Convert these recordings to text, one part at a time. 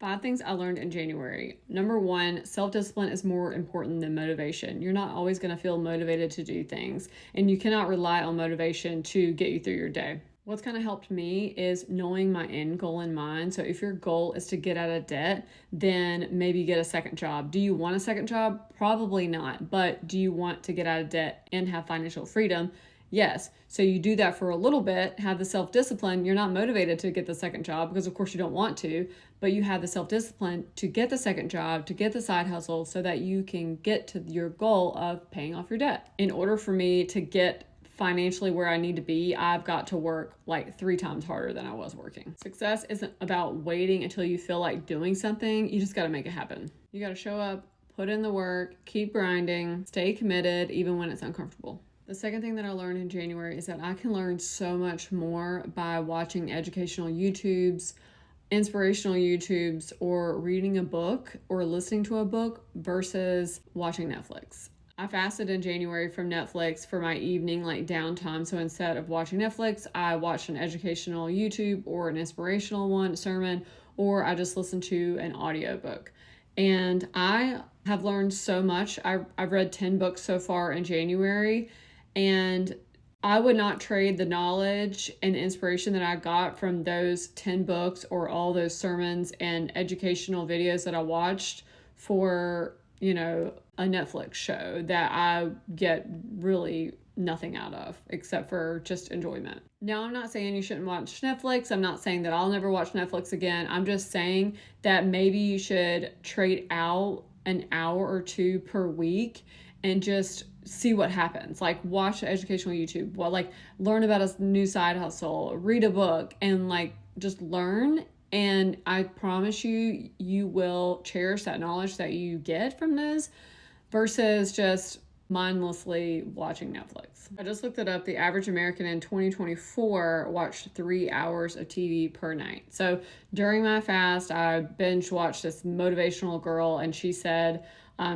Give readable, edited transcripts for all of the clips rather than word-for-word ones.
5 things I learned in January. Number 1, self-discipline is more important than motivation. You're not always going to feel motivated to do things, and you cannot rely on motivation to get you through your day. What's kind of helped me is knowing my end goal in mind. So if your goal is to get out of debt, then maybe get a second job. Do you want a second job? Probably not. But do you want to get out of debt and have financial freedom? Yes. So you do that for a little bit, have the self-discipline. You're not motivated to get the second job because of course you don't want to, but you have the self-discipline to get the second job, to get the side hustle so that you can get to your goal of paying off your debt. In order for me to get financially where I need to be, I've got to work like 3 times harder than I was working. Success isn't about waiting until you feel like doing something. You just got to make it happen. You got to show up, put in the work, keep grinding, stay committed even when it's uncomfortable. The second thing that I learned in January is that I can learn so much more by watching educational YouTubes, inspirational YouTubes, or reading a book or listening to a book versus watching Netflix. I fasted in January from Netflix for my evening downtime. So instead of watching Netflix, I watched an educational YouTube or an inspirational one, a sermon, or I just listened to an audiobook. And I have learned so much. I've read 10 books so far in January, and I would not trade the knowledge and inspiration that I got from those 10 books or all those sermons and educational videos that I watched for, a Netflix show that I get really nothing out of except for just enjoyment. Now, I'm not saying you shouldn't watch Netflix. I'm not saying that I'll never watch Netflix again. I'm just saying that maybe you should trade out an hour or 2 per week and just see what happens. Like watch educational YouTube, learn about a new side hustle, read a book, and just learn. And I promise you, you will cherish that knowledge that you get from those versus just mindlessly watching Netflix. I just looked it up. The average American in 2024 watched 3 hours of TV per night. So during my fast, I binge watched this motivational girl, and she said,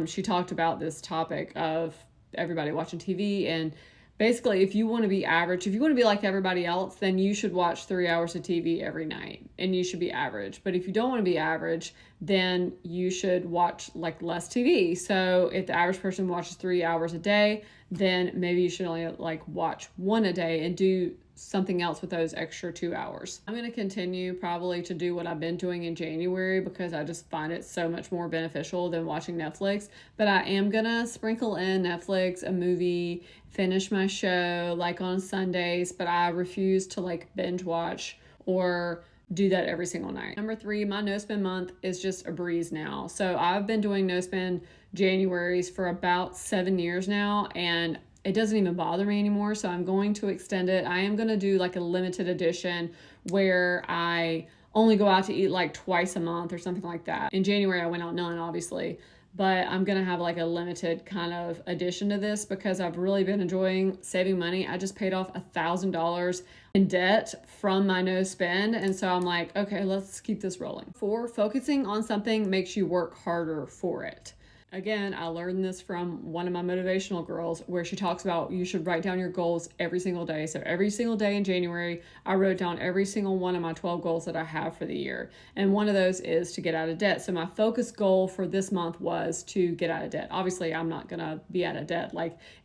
she talked about this topic of everybody watching TV, and basically, if you want to be average, if you want to be like everybody else, then you should watch 3 hours of TV every night and you should be average. But if you don't want to be average, then you should watch less TV. So if the average person watches 3 hours a day, then maybe you should only watch 1 a day and do something else with those extra 2 hours. I'm going to continue probably to do what I've been doing in January because I just find it so much more beneficial than watching Netflix. But I am going to sprinkle in Netflix, a movie, finish my show on Sundays, but I refuse to binge watch or do that every single night. Number 3, my no spend month is just a breeze now. So I've been doing no spend Januaries for about 7 years now, and it doesn't even bother me anymore. So I'm going to extend it. I am going to do a limited edition where I only go out to eat twice a month or something like that. In January, I went out none, obviously, but I'm going to have a limited kind of addition to this because I've really been enjoying saving money. I just paid off $1,000 in debt from my no spend. And so I'm like, okay, let's keep this rolling. 4, focusing on something makes you work harder for it. Again, I learned this from one of my motivational girls where she talks about you should write down your goals every single day. So every single day in January, I wrote down every single one of my 12 goals that I have for the year. And one of those is to get out of debt. So my focus goal for this month was to get out of debt. Obviously, I'm not going to be out of debt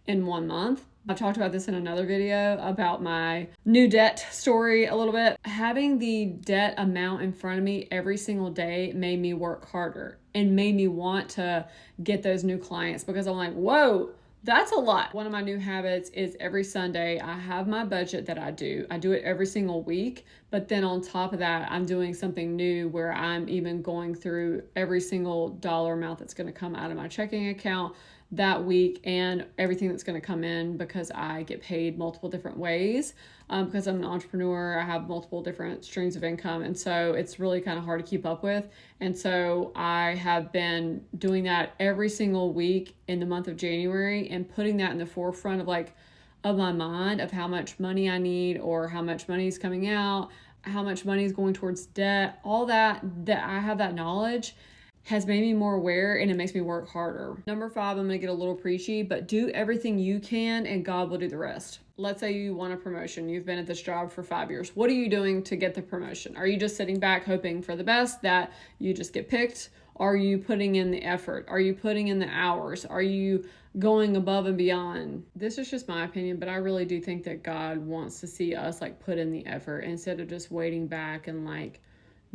in 1 month. I've talked about this in another video about my new debt story a little bit. Having the debt amount in front of me every single day made me work harder and made me want to get those new clients because I'm like, whoa, that's a lot. One of my new habits is every Sunday, I have my budget that I do. I do it every single week, but then on top of that, I'm doing something new where I'm even going through every single dollar amount that's going to come out of my checking account that week and everything that's going to come in because I get paid multiple different ways. Because I'm an entrepreneur, I have multiple different streams of income. And so it's really kind of hard to keep up with. And so I have been doing that every single week in the month of January and putting that in the forefront of my mind of how much money I need or how much money is coming out, how much money is going towards debt, all that I have that knowledge has made me more aware and it makes me work harder. Number 5, I'm going to get a little preachy, but do everything you can and God will do the rest. Let's say you want a promotion. You've been at this job for 5 years. What are you doing to get the promotion? Are you just sitting back hoping for the best that you just get picked? Are you putting in the effort? Are you putting in the hours? Are you going above and beyond? This is just my opinion, but I really do think that God wants to see us like put in the effort instead of just waiting back and like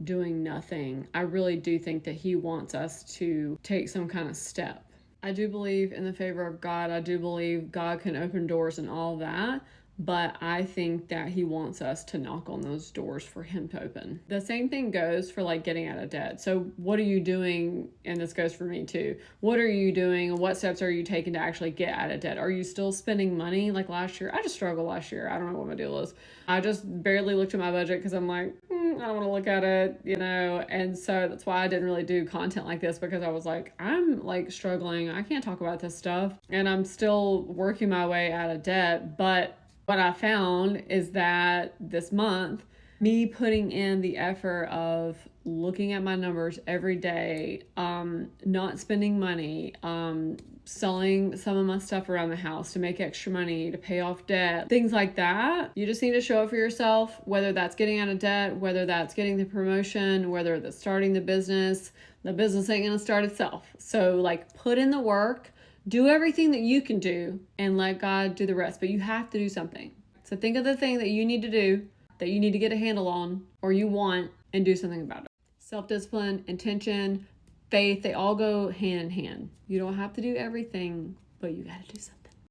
doing nothing. I really do think that he wants us to take some kind of step. I do believe in the favor of God. I do believe God can open doors and all that. But I think that he wants us to knock on those doors for him to open. The same thing goes for like getting out of debt. So what are you doing? And this goes for me too. What are you doing? What steps are you taking to actually get out of debt? Are you still spending money like last year? I just struggled last year. I don't know what my deal is. I just barely looked at my budget because I'm like, I don't want to look at it, you know? And so that's why I didn't really do content like this, because I was like, I'm like struggling. I can't talk about this stuff. And I'm still working my way out of debt. But what I found is that this month, me putting in the effort of looking at my numbers every day, not spending money, selling some of my stuff around the house to make extra money, to pay off debt, things like that. You just need to show up for yourself, whether that's getting out of debt, whether that's getting the promotion, whether that's starting the business. The business ain't gonna start itself. So like put in the work. Do everything that you can do and let God do the rest, but you have to do something. So think of the thing that you need to do, that you need to get a handle on, or you want, and do something about it. Self-discipline, intention, faith, they all go hand in hand. You don't have to do everything, but you got to do something.